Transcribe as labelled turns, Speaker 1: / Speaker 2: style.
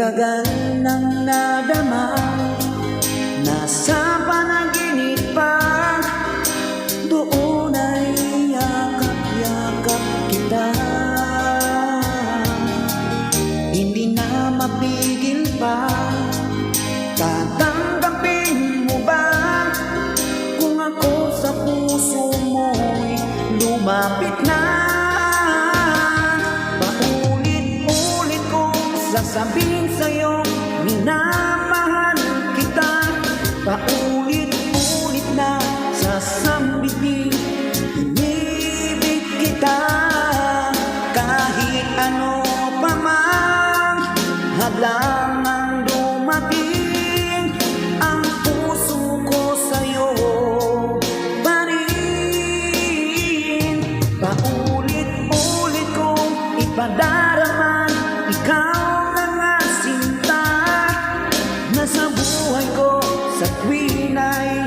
Speaker 1: tagal nang nadama, nasa panaginip pa, doon ay yakap-yakap kita. Hindi na mapigil pa, tatanggapin mo ba kung ako sa puso mo'y lumapit na? Paulit-ulit kong sasabihin sa'yo, minamahal kita. Paulit-ulit na sasabihin, inibig kita. Kahit ano pa man hadlang ang dumating, ang puso ko sa'yo pa rin. Paulit-ulit kong ipadarama, ikaw na nga sinta, nasa buhay ko sa tuwin ay